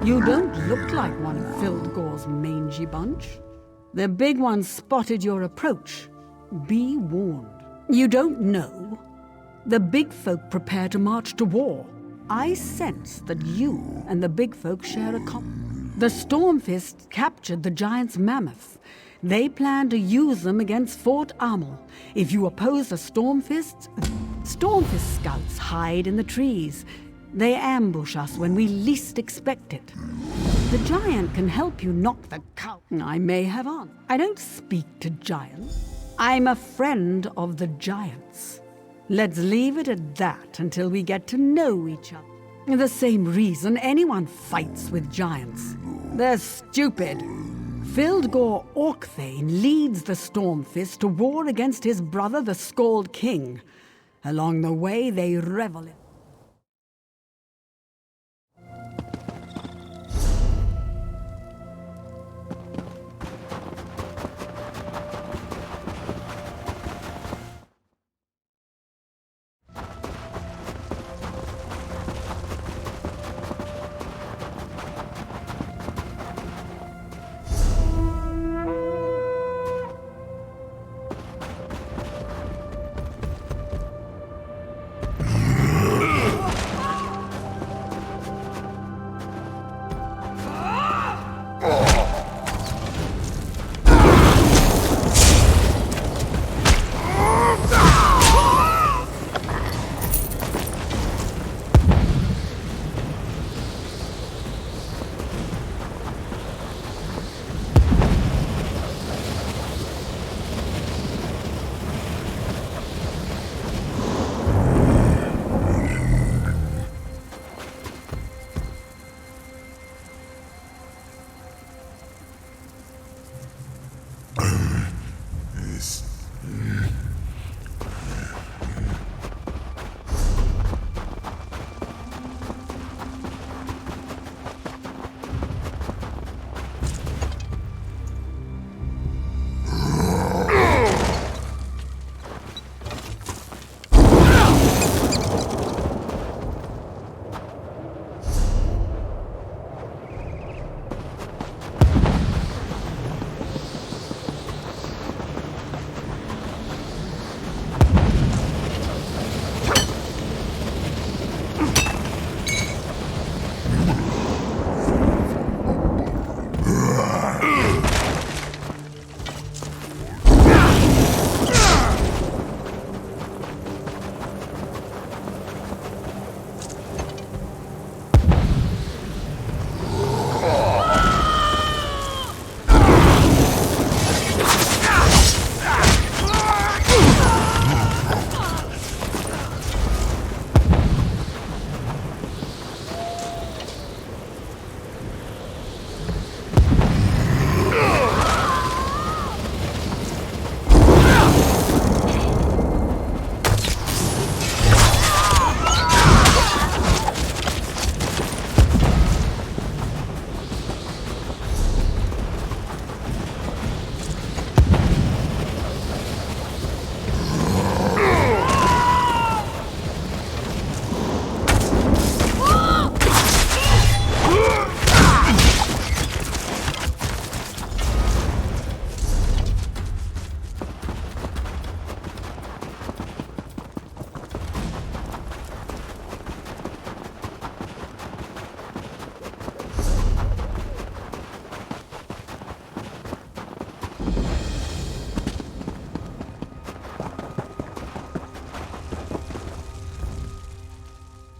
You don't look like one of Fildgore's mangy bunch. The big one spotted your approach. Be warned. You don't know. The big folk prepare to march to war. I sense that you and the big folk share a The Stormfists captured the giant's mammoths. They plan to use them against Fort Amel. If you oppose the Stormfists scouts hide in the trees. They ambush us when we least expect it. The giant can help you knock the cow. I may have on. I don't speak to giants. I'm a friend of the giants. Let's leave it at that until we get to know each other. The same reason anyone fights with giants. They're stupid. Fildgore Orcthane leads the Stormfist to war against his brother, the Scald King. Along the way, they revel in.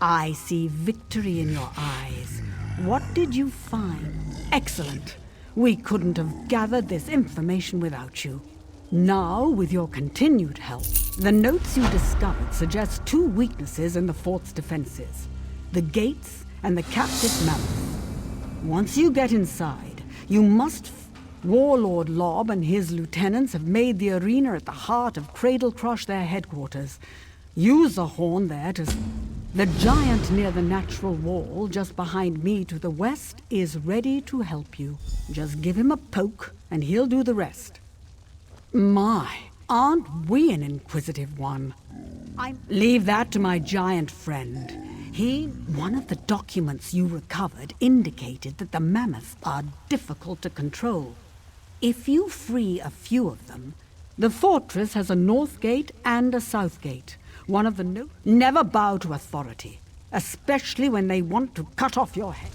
I see victory in your eyes. What did you find? Excellent. We couldn't have gathered this information without you. Now, with your continued help, the notes you discovered suggest two weaknesses in the fort's defenses: the gates and the captive mammoth. Once you get inside, you must... Warlord Lob and his lieutenants have made the arena at the heart of Cradlecrosh their headquarters. Use the horn there to... The giant near the natural wall, just behind me to the west, is ready to help you. Just give him a poke, and he'll do the rest. My, aren't we an inquisitive one? Leave that to my giant friend. One of the documents you recovered indicated that the mammoths are difficult to control. If you free a few of them, the fortress has a north gate and a south gate. One of the Never bow to authority, especially when they want to cut off your head.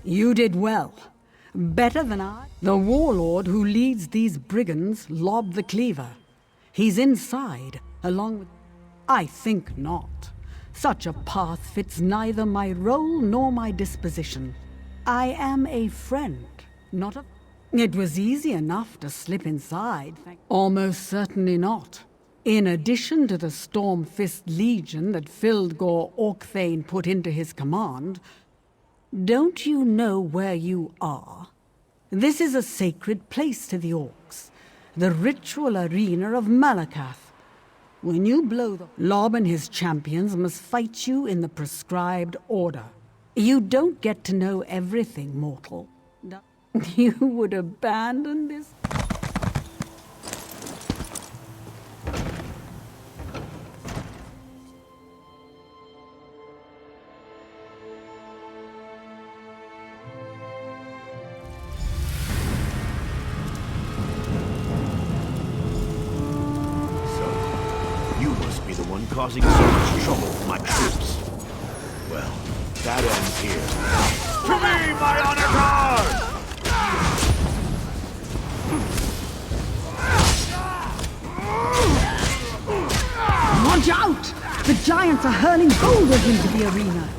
You did well. Better than I. The warlord who leads these brigands lobbed the cleaver. He's inside, along with... I think not. Such a path fits neither my role nor my disposition. I am a friend, not a... It was easy enough to slip inside. Almost certainly not. In addition to the Stormfist Legion that Fildgor Orcthane put into his command, don't you know where you are? This is a sacred place to the Orcs, the ritual arena of Malakath. When you blow the... Lob and his champions must fight you in the prescribed order. You don't get to know everything, mortal. You would abandon this... Causing so much trouble for my troops. Well, that ends here. To me, my honor guard! Watch out! The giants are hurling boulders into the arena.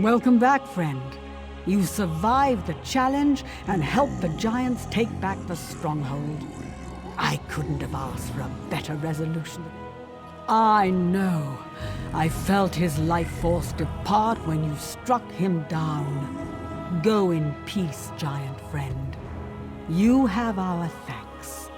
Welcome back, friend. You survived the challenge and helped the giants take back the stronghold. I couldn't have asked for a better resolution. I know. I felt his life force depart when you struck him down. Go in peace, giant friend. You have our thanks.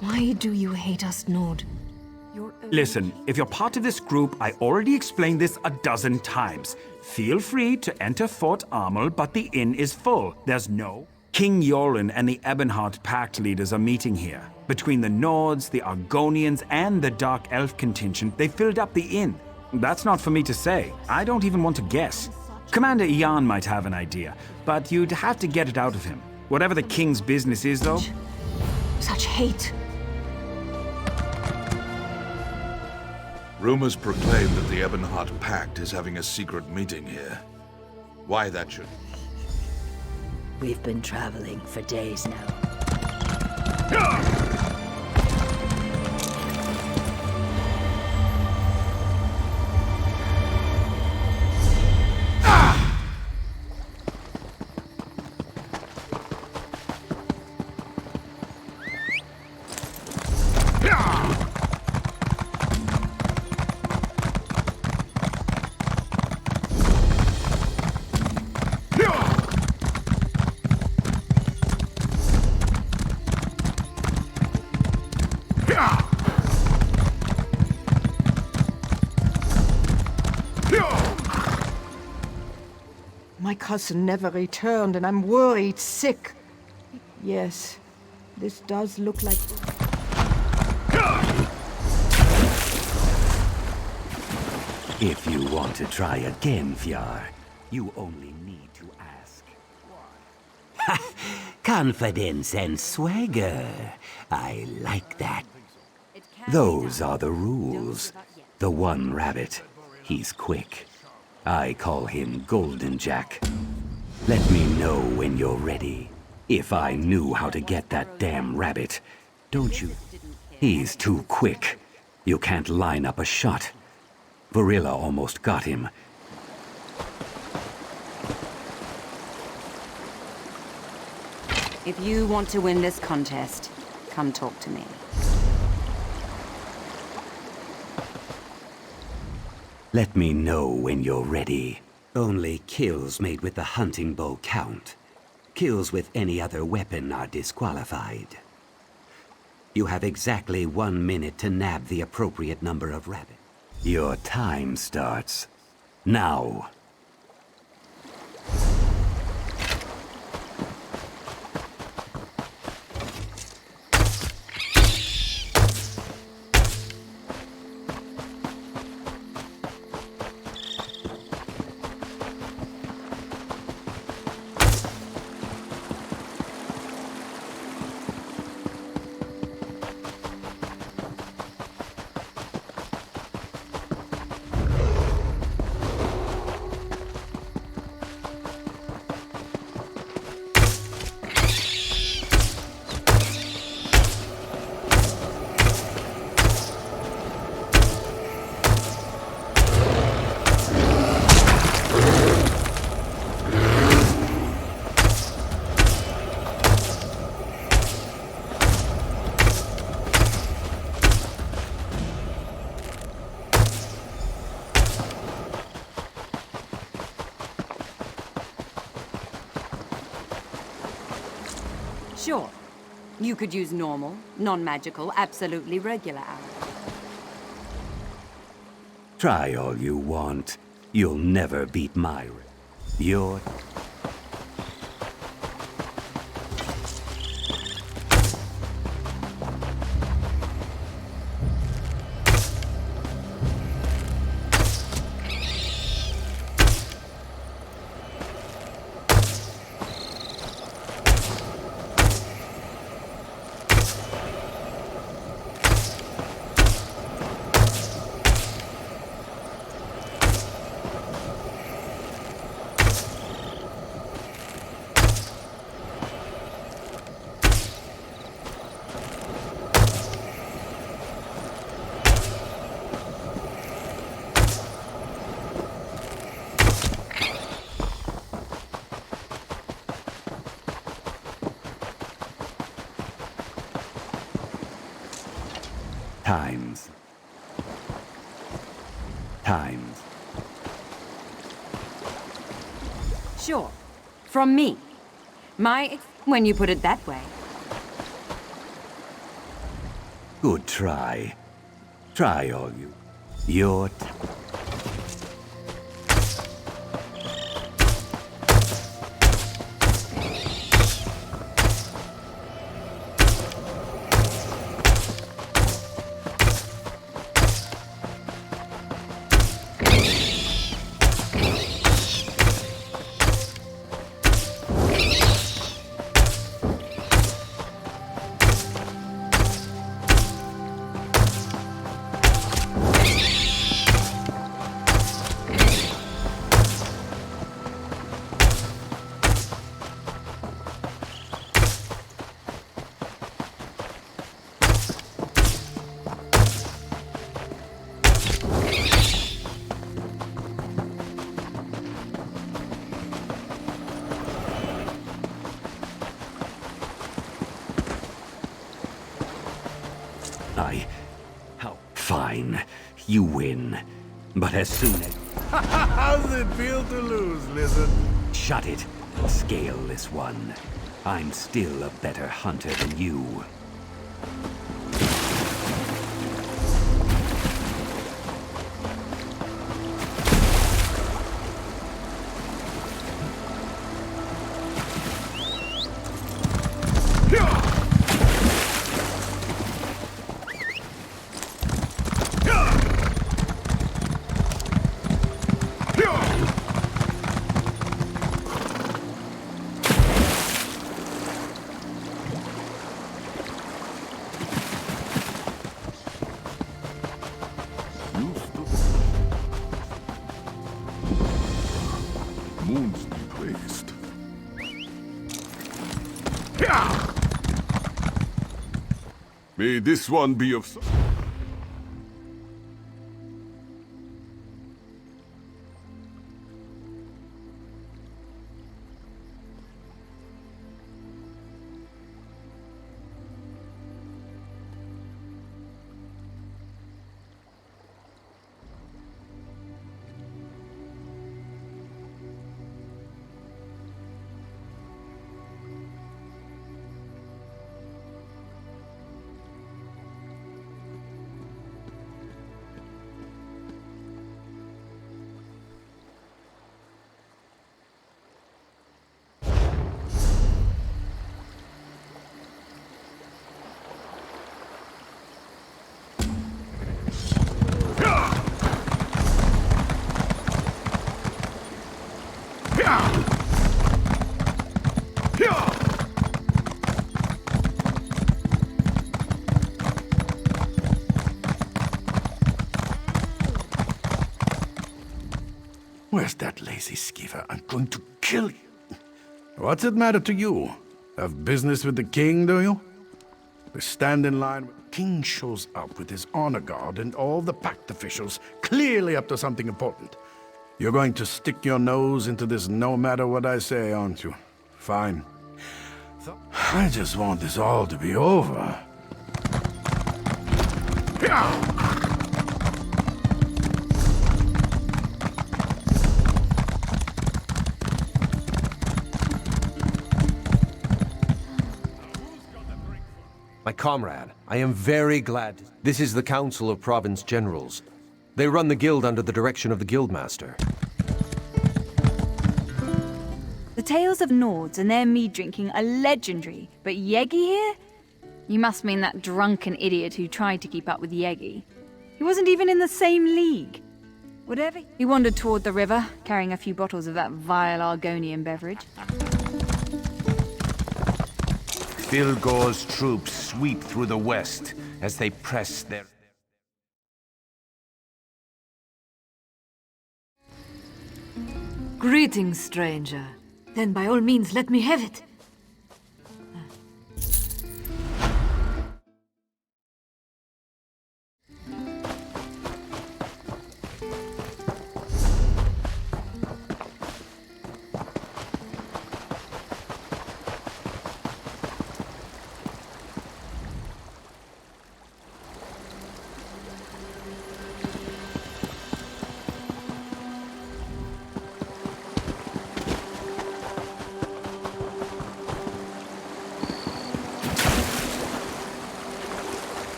Why do you hate us, Nord? Listen, if you're part of this group, I already explained this a dozen times. Feel free to enter Fort Armel, but the inn is full. There's no... King Yoren and the Ebonheart Pact leaders are meeting here. Between the Nords, the Argonians, and the Dark Elf contingent, they filled up the inn. That's not for me to say. I don't even want to guess. Commander Ian might have an idea, but you'd have to get it out of him. Whatever the king's business is, though... Such hate. Rumors proclaim that the Ebonheart Pact is having a secret meeting here. Why that should... We've been traveling for days now. My cousin never returned, and I'm worried sick. Yes, this does look like... If you want to try again, Fjar, you only need to ask. Confidence and swagger. I like that. Those are the rules. The one rabbit, he's quick. I call him Golden Jack. Let me know when you're ready. If I knew how to get that damn rabbit. Don't you? He's too quick. You can't line up a shot. Varilla almost got him. If you want to win this contest, come talk to me. Let me know when you're ready. Only kills made with the hunting bow count. Kills with any other weapon are disqualified. You have exactly 1 minute to nab the appropriate number of rabbits. Your time starts now. Sure. You could use normal, non-magical, absolutely regular arrows. Try all you want. You'll never beat my... You're... Times. Sure. From me. When you put it that way. Good try. Try all you. Your How fine. You win. But as soon as... How's it feel to lose, lizard? Shut it. Scale this one. I'm still a better hunter than you. Moons be praised. May this one be of... Where's that lazy skeever? I'm going to kill you. What's it matter to you? Have business with the king, do you? We stand in line. King shows up with his honor guard and all the pact officials, clearly up to something important. You're going to stick your nose into this no matter what I say, aren't you? Fine. I just want this all to be over. My comrade, I am very glad. This is the Council of Province Generals. They run the guild under the direction of the Guildmaster. The tales of Nords and their mead drinking are legendary, but Yegi here? You must mean that drunken idiot who tried to keep up with Yegi. He wasn't even in the same league. Whatever. He wandered toward the river, carrying a few bottles of that vile Argonian beverage. Filgor's troops sweep through the west as they press their... Greetings, stranger. Then by all means, let me have it.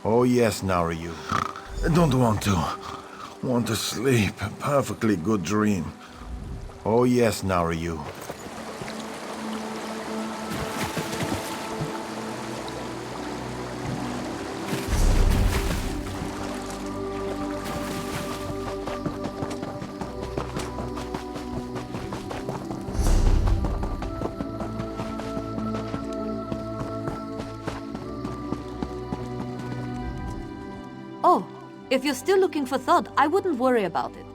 Oh yes, Naryu. I don't want to. Want to sleep. A perfectly good dream. Oh yes, Naryu. Oh, if you're still looking for Thod, I wouldn't worry about it.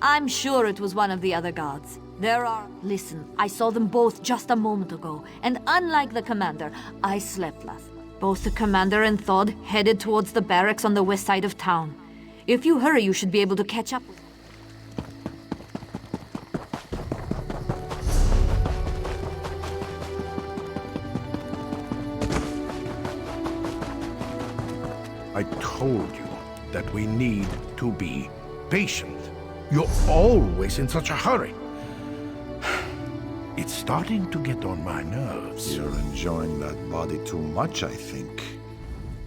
I'm sure it was one of the other guards. There are... Listen, I saw them both just a moment ago, and unlike the commander, I slept last night. Both the commander and Thod headed towards the barracks on the west side of town. If you hurry, you should be able to catch up with them. I told you that we need to be patient. You're always in such a hurry. It's starting to get on my nerves. You're enjoying that body too much, I think.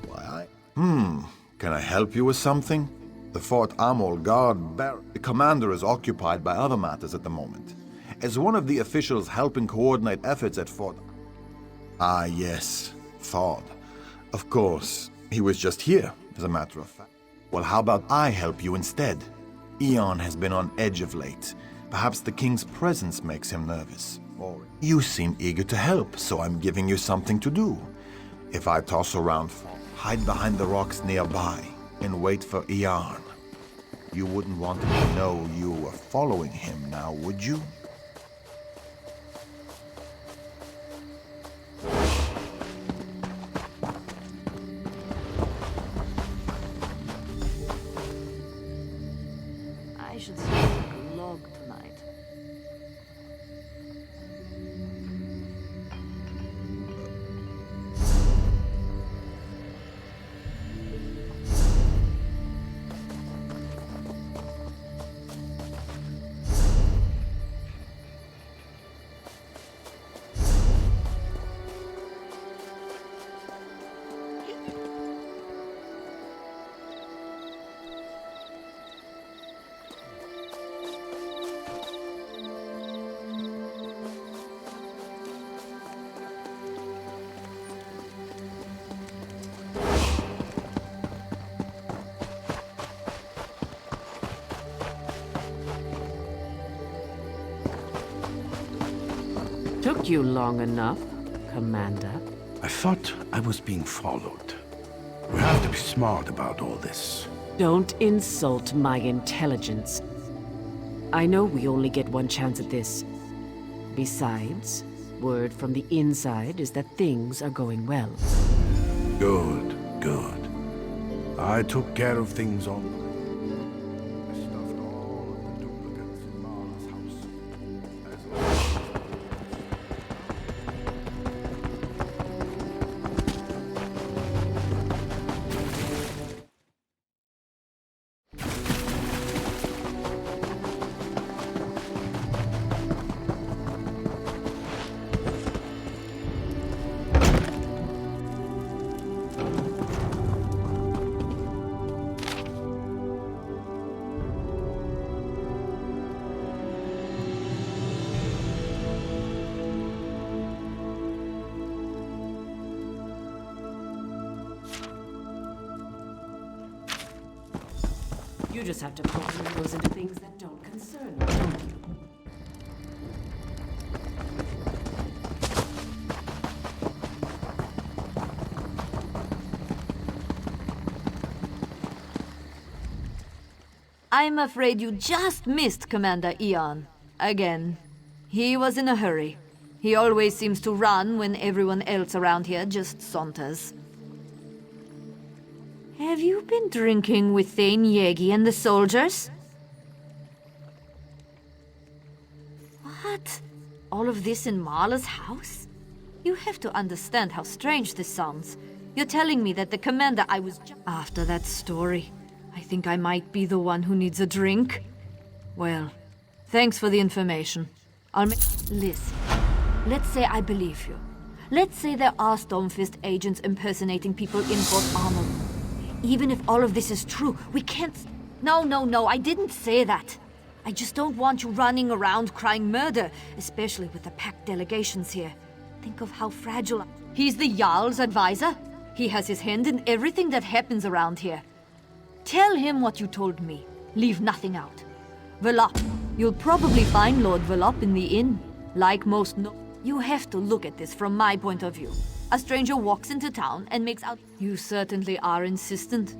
Why, can I help you with something? The Fort Amol guard the commander is occupied by other matters at the moment. As one of the officials helping coordinate efforts at Fort... Ah, yes, Thod. Of course, he was just here, as a matter of fact. Well, how about I help you instead? Eon has been on edge of late. Perhaps the king's presence makes him nervous. Or you seem eager to help, so I'm giving you something to do. If I toss around, hide behind the rocks nearby and wait for Eon. You wouldn't want him to know you were following him now, would you? I should smoke a log tonight. Took you long enough, Commander. I thought I was being followed. We have to be smart about all this. Don't insult my intelligence. I know we only get one chance at this. Besides, word from the inside is that things are going well. Good, good. I took care of things on... I stuffed all of the duplicates in Mara's house. You just have to poke your nose into things that don't concern you, don't you? I'm afraid you just missed Commander Eon. Again. He was in a hurry. He always seems to run when everyone else around here just saunters. Have you been drinking with Thane Yegi and the soldiers? What? All of this in Marla's house? You have to understand how strange this sounds. You're telling me that the commander I was after that story. I think I might be the one who needs a drink. Well, thanks for the information. Listen, let's say I believe you. Let's say there are Stormfist agents impersonating people in Fort Armor. Even if all of this is true, we can't... No, I didn't say that. I just don't want you running around crying murder, especially with the packed delegations here. Think of how fragile... He's the Jarl's advisor. He has his hand in everything that happens around here. Tell him what you told me. Leave nothing out. Velop. You'll probably find Lord Velop in the inn. Like most You have to look at this from my point of view. A stranger walks into town and makes out... You certainly are insistent.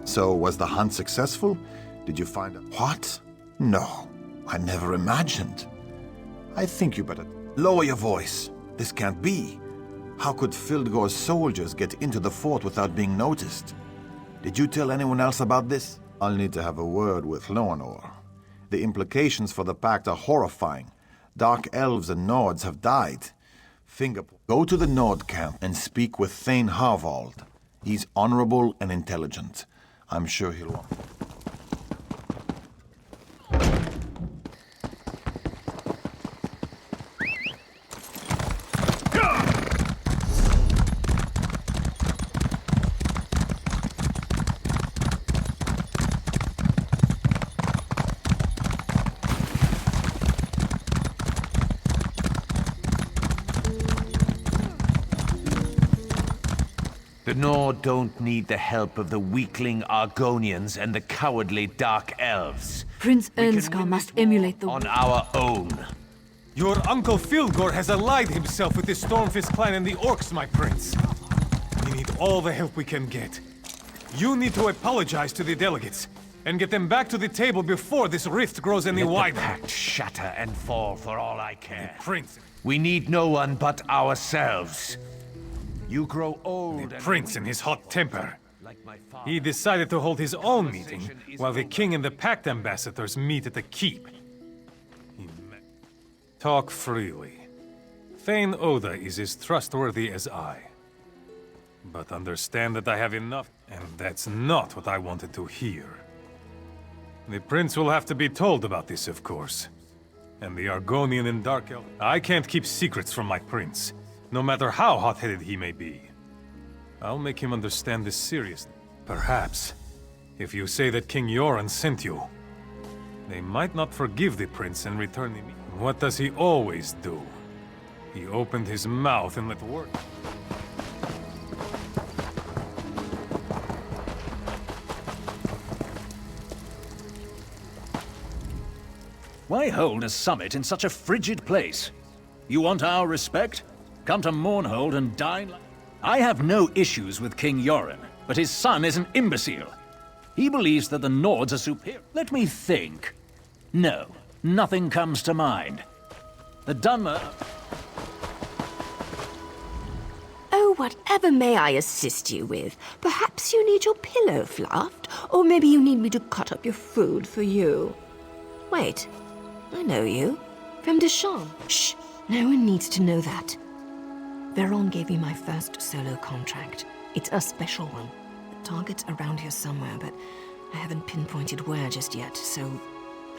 So, was the hunt successful? Did you find a... What? No, I never imagined. I think you better... Lower your voice. This can't be. How could Fildgor's soldiers get into the fort without being noticed? Did you tell anyone else about this? I'll need to have a word with Loanor. The implications for the Pact are horrifying. Dark elves and Nords have died. Go to the Nord camp and speak with Thane Harvald. He's honorable and intelligent. I'm sure he'll want... The Nord don't need the help of the weakling Argonians and the cowardly Dark Elves. Prince Ernskar must emulate the... On our own. Your uncle Fildgor has allied himself with the Stormfist clan and the Orcs, my prince. We need all the help we can get. You need to apologize to the delegates and get them back to the table before this rift grows any wider. Let the pact shatter and fall for all I care. Prince. We need no one but ourselves. You grow old. The prince in his hot temper. He decided to hold his own meeting while the king and the pact ambassadors meet at the keep. Talk freely. Thane Oda is as trustworthy as I. But understand that I have enough, and that's not what I wanted to hear. The prince will have to be told about this, of course. And the Argonian and Dark Elf... I can't keep secrets from my prince, no matter how hot-headed he may be. I'll make him understand this seriously. Perhaps, if you say that King Yoren sent you, they might not forgive the prince and return him. What does he always do? He opened his mouth and let work. Why hold a summit in such a frigid place? You want our respect? Come to Mournhold and dine like... I have no issues with King Yoren, but his son is an imbecile. He believes that the Nords are superior. Let me think. No, nothing comes to mind. The Dunmer... Oh, whatever may I assist you with? Perhaps you need your pillow fluffed, or maybe you need me to cut up your food for you. Wait, I know you. From Deschamps. Shh, no one needs to know that. Veron gave me my first solo contract. It's a special one. The target's around here somewhere, but I haven't pinpointed where just yet, so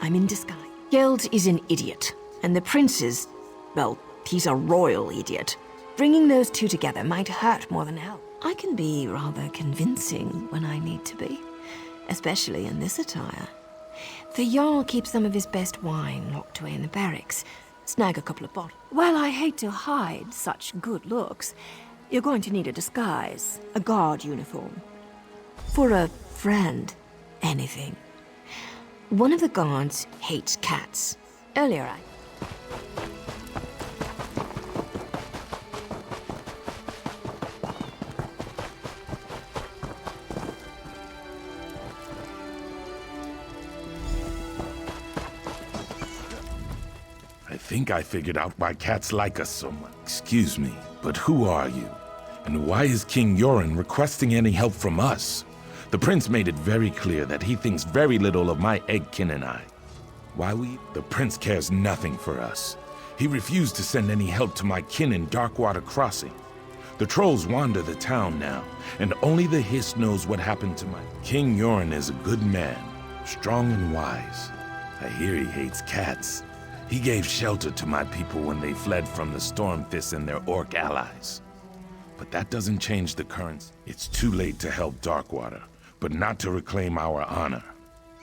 I'm in disguise. Geld is an idiot, and the prince is, well, he's a royal idiot. Bringing those two together might hurt more than help. I can be rather convincing when I need to be, especially in this attire. The Jarl keeps some of his best wine locked away in the barracks. Snag a couple of bottles. Well, I hate to hide such good looks. You're going to need a disguise, a guard uniform. For a friend, anything. One of the guards hates cats. Earlier I think I figured out why cats like us so much. Excuse me, but who are you? And why is King Yoren requesting any help from us? The prince made it very clear that he thinks very little of my eggkin and I. Why we? The prince cares nothing for us. He refused to send any help to my kin in Darkwater Crossing. The trolls wander the town now, and only the Hiss knows what happened to my... King Yoren is a good man, strong and wise. I hear he hates cats. He gave shelter to my people when they fled from the Stormfists and their orc allies. But that doesn't change the currents. It's too late to help Darkwater, but not to reclaim our honor.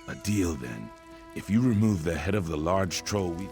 A deal, then. If you remove the head of the large troll, we...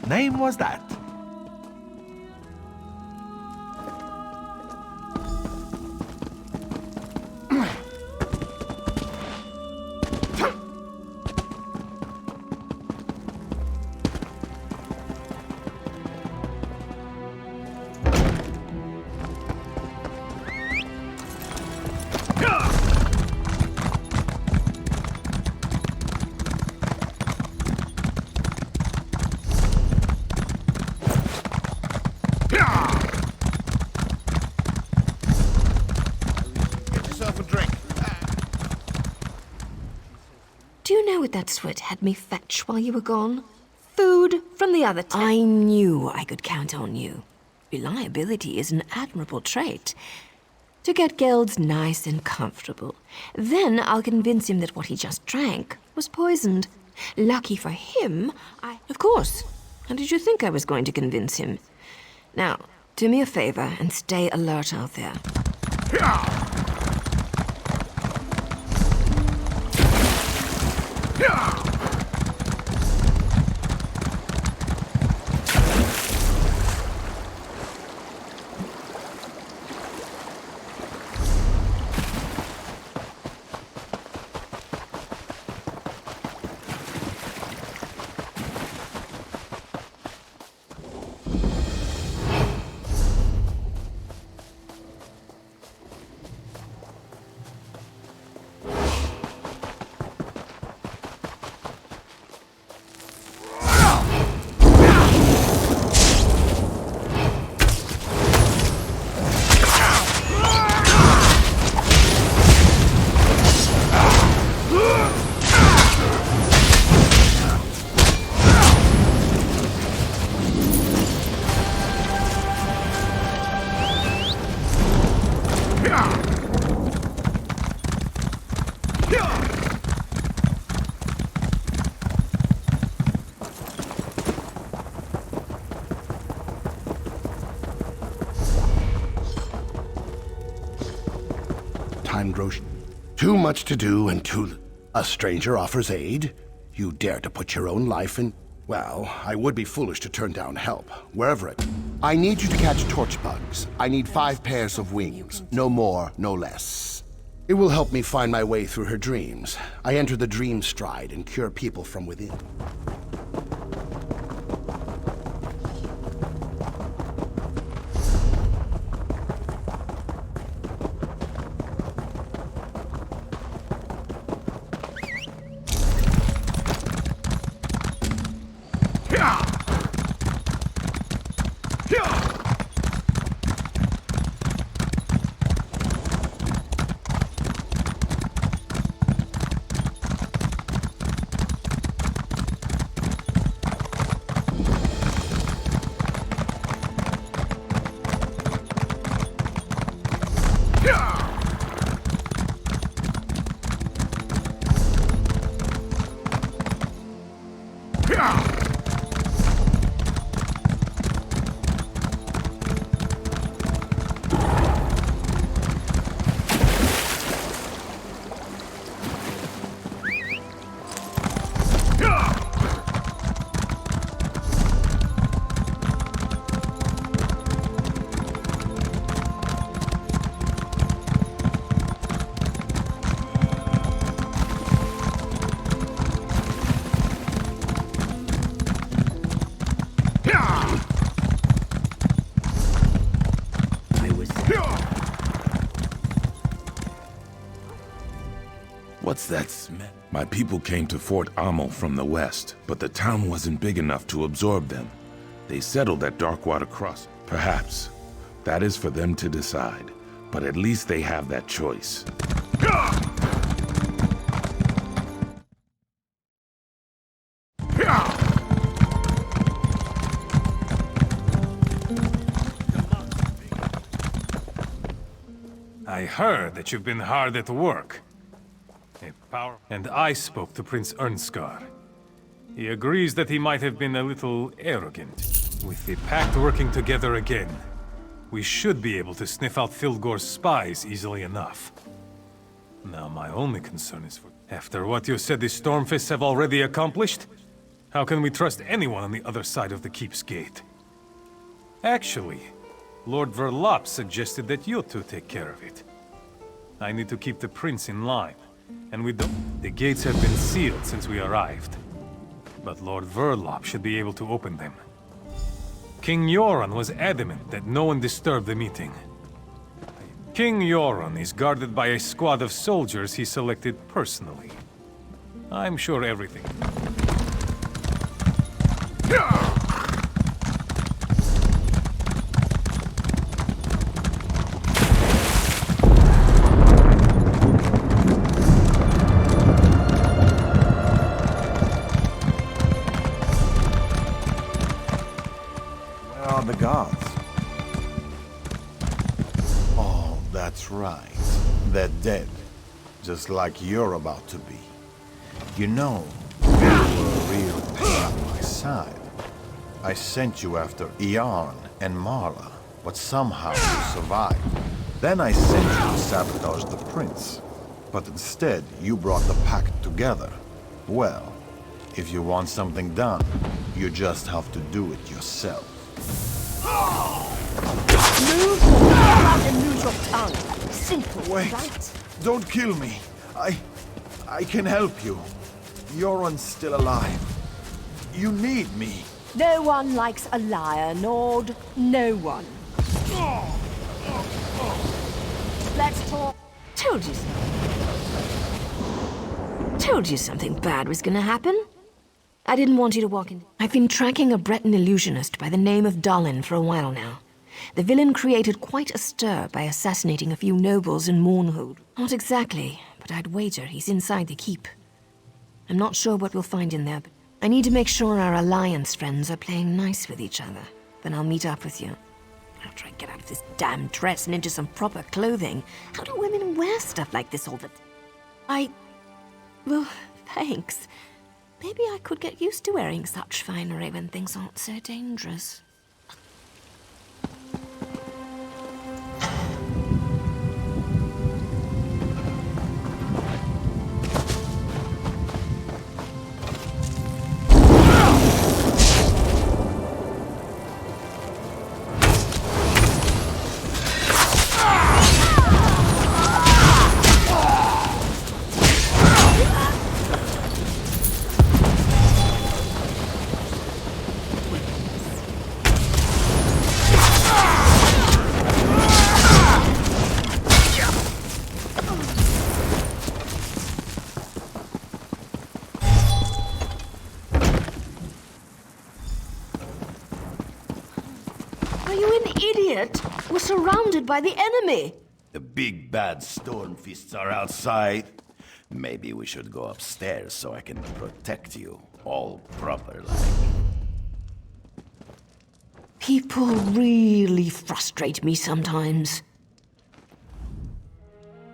Name was that? Do you know what that sweat had me fetch while you were gone? Food from the other I knew I could count on you. Reliability is an admirable trait. To get Geld nice and comfortable. Then I'll convince him that what he just drank was poisoned. Lucky for him, Of course. How did you think I was going to convince him? Now, do me a favor and stay alert out there. Time grows too much to do and too... A stranger offers aid. You dare to put your own life in... Well, I would be foolish to turn down help, wherever it... I need you to catch torch bugs. I need 5 pairs of wings. No more, no less. It will help me find my way through her dreams. I enter the dream stride and cure people from within. What's that smell? My people came to Fort Ammel from the west, but the town wasn't big enough to absorb them. They settled at Darkwater Cross. Perhaps. That is for them to decide. But at least they have that choice. I heard that you've been hard at work. And I spoke to Prince Ernskar. He agrees that he might have been a little arrogant. With the Pact working together again, we should be able to sniff out Fildgor's spies easily enough. Now my only concern is after what you said the Stormfists have already accomplished, how can we trust anyone on the other side of the keep's gate? Actually, Lord Verlop suggested that you two take care of it. I need to keep the prince in line. And we don't... The gates have been sealed since we arrived. But Lord Verlop should be able to open them. King Yoron was adamant that no one disturb the meeting. King Yoron is guarded by a squad of soldiers he selected personally. I'm sure everything... The gods. Oh, that's right. They're dead. Just like you're about to be. You know, you were a real pain on my side. I sent you after Iarn and Mara, but somehow you survived. Then I sent you to sabotage the prince. But instead, you brought the pact together. Well, if you want something done, you just have to do it yourself. Move your mouth and lose your tongue. Simple, Wait. right? Don't kill me. I can help you. Yoron's still alive. You need me. No one likes a liar, Nord. No one. Let's talk. Told you something bad was gonna happen. I didn't want you to walk in. I've been tracking a Breton illusionist by the name of Dalin for a while now. The villain created quite a stir by assassinating a few nobles in Mournhold. Not exactly, but I'd wager he's inside the keep. I'm not sure what we'll find in there, but I need to make sure our Alliance friends are playing nice with each other. Then I'll meet up with you. After I get out of this damn dress and into some proper clothing. How do women wear stuff like this all the time? Well, thanks. Maybe I could get used to wearing such finery when things aren't so dangerous. We're surrounded by the enemy! The big bad Stormfists are outside. Maybe we should go upstairs so I can protect you all properly. People really frustrate me sometimes.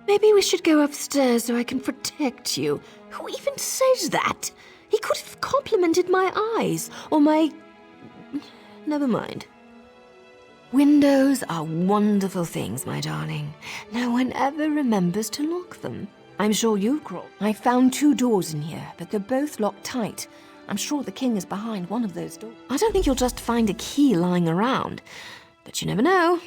Maybe we should go upstairs so I can protect you. Who even says that? He could have complimented my eyes, or my... Never mind. Windows are wonderful things, my darling. No one ever remembers to lock them. I'm sure you crawled. I found 2 doors in here, but they're both locked tight. I'm sure the king is behind one of those doors. I don't think you'll just find a key lying around, but you never know.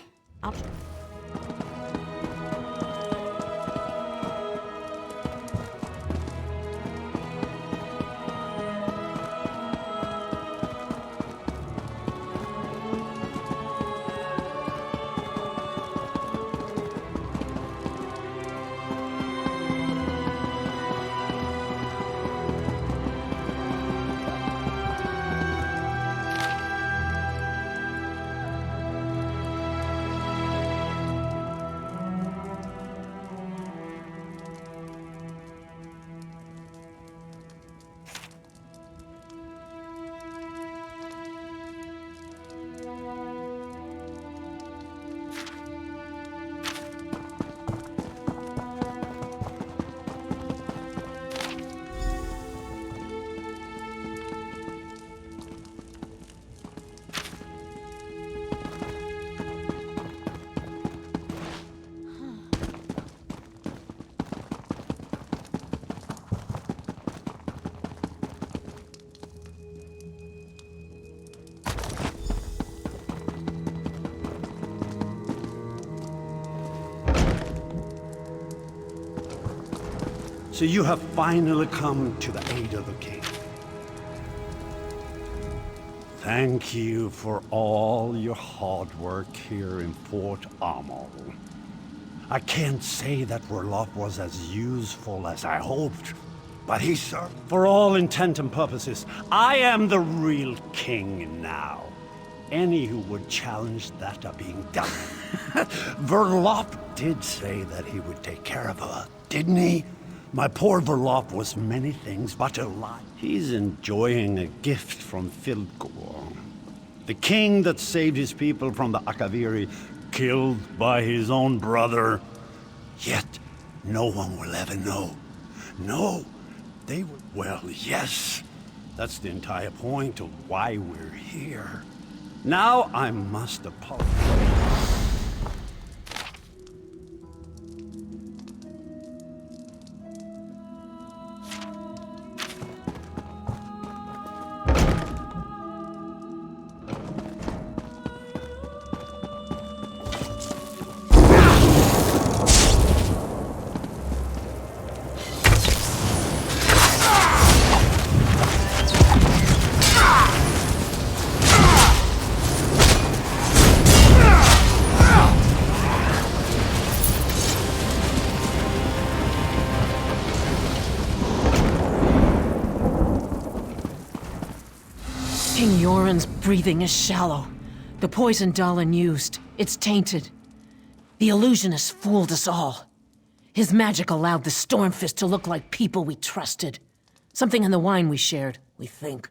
So you have finally come to the aid of the king. Thank you for all your hard work here in Fort Amal. I can't say that Verlof was as useful as I hoped, but he served. For all intent and purposes, I am the real king now. Any who would challenge that are being done. Verlof did say that he would take care of her, didn't he? My poor Verlof was many things but alive. He's enjoying a gift from Fildgor, the king that saved his people from the Akaviri, killed by his own brother. Yet, no one will ever know. No, they will. Well, yes, that's the entire point of why we're here. Now I must apologize. King Yoren's breathing is shallow. The poison Dahlin used, it's tainted. The illusionist fooled us all. His magic allowed the Stormfist to look like people we trusted. Something in the wine we shared, we think.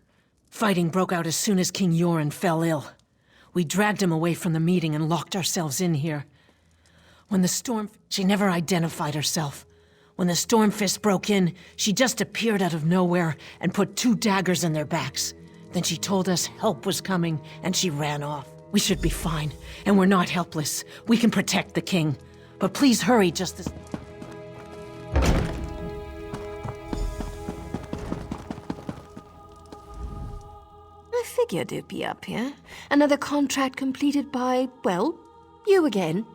Fighting broke out as soon as King Yoren fell ill. We dragged him away from the meeting and locked ourselves in here. When the she never identified herself. When the Stormfist broke in, she just appeared out of nowhere and put 2 daggers in their backs. Then she told us help was coming, and she ran off. We should be fine, and we're not helpless. We can protect the king. But please hurry just as... I figured it'd be up here. Another contract completed by, well, you again.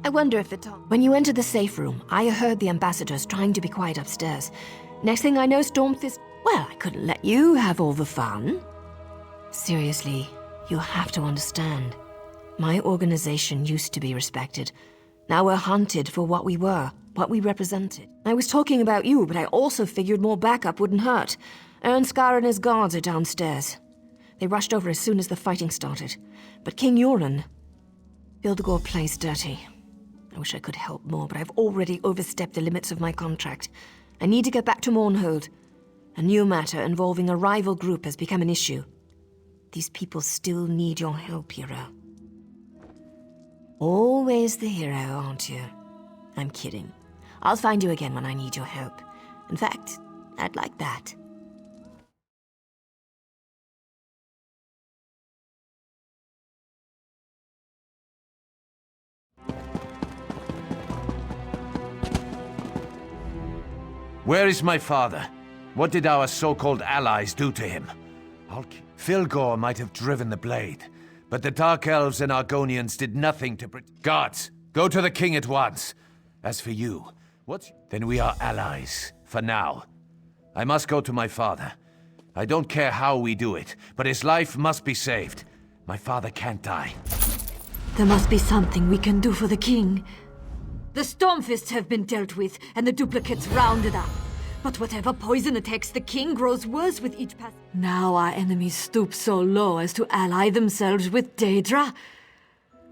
I wonder if when you entered the safe room, I heard the ambassadors trying to be quiet upstairs. Next thing I know, Stormfist... Well, I couldn't let you have all the fun. Seriously, you have to understand. My organization used to be respected. Now we're hunted for what we were, what we represented. I was talking about you, but I also figured more backup wouldn't hurt. Ernskar and his guards are downstairs. They rushed over as soon as the fighting started. But King Yoren... Fieldgore plays dirty. I wish I could help more, but I've already overstepped the limits of my contract. I need to get back to Mournhold. A new matter involving a rival group has become an issue. These people still need your help, hero. Always the hero, aren't you? I'm kidding. I'll find you again when I need your help. In fact, I'd like that. Where is my father? What did our so-called allies do to him? Fieldgore might have driven the blade, but the Dark Elves and Argonians did nothing to Guards, go to the king at once. As for you, then we are allies, for now. I must go to my father. I don't care how we do it, but his life must be saved. My father can't die. There must be something we can do for the king. The Stormfists have been dealt with, and the duplicates rounded up. But whatever poison attacks the king grows worse with each pass. Now our enemies stoop so low as to ally themselves with Daedra.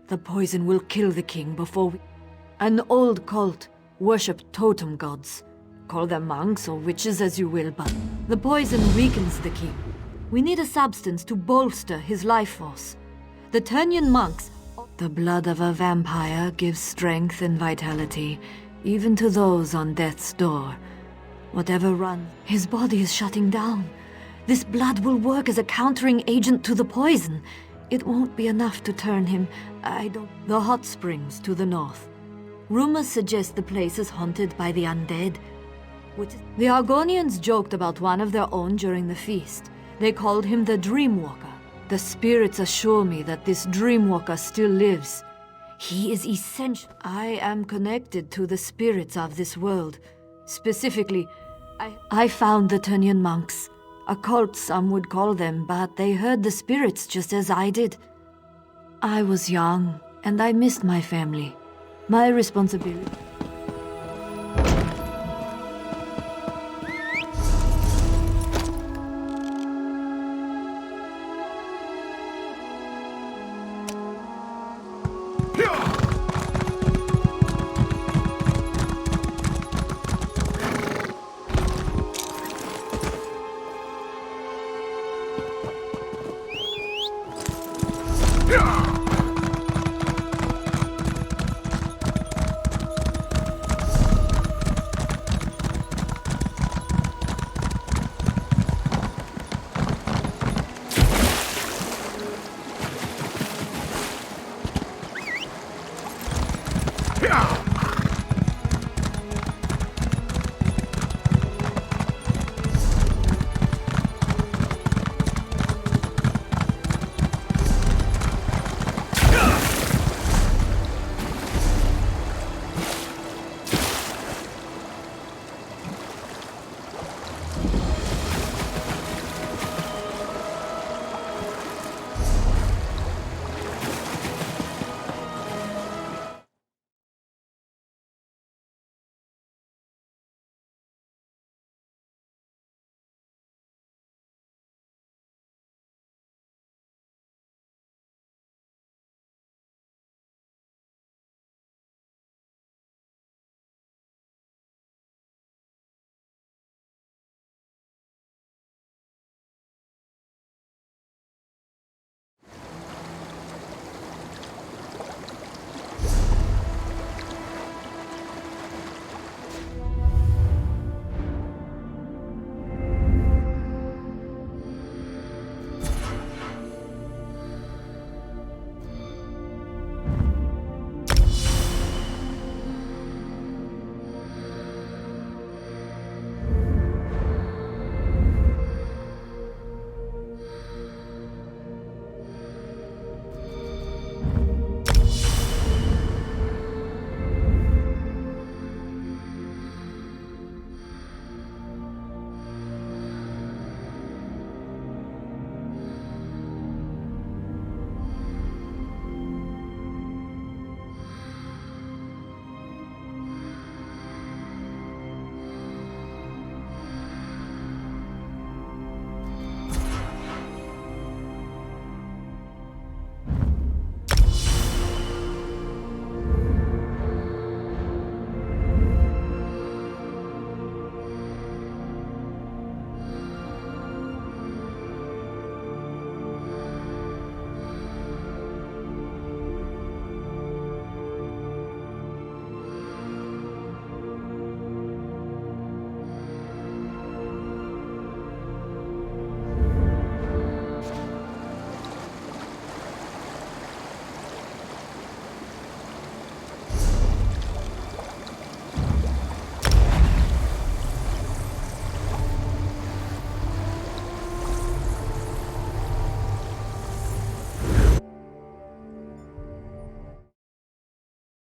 The poison will kill the king before we... An old cult worship totem gods. Call them monks or witches as you will, but the poison weakens the king. We need a substance to bolster his life force. The Turnian monks... The blood of a vampire gives strength and vitality, even to those on death's door. Whatever runs, his body is shutting down. This blood will work as a countering agent to the poison. It won't be enough to turn him. The hot springs to the north. Rumors suggest the place is haunted by the undead. The Argonians joked about one of their own during the feast. They called him the Dreamwalker. The spirits assure me that this Dreamwalker still lives. He is essential. I am connected to the spirits of this world. Specifically, I found the Turnian monks. A cult, some would call them, but they heard the spirits just as I did. I was young, and I missed my family. My responsibility.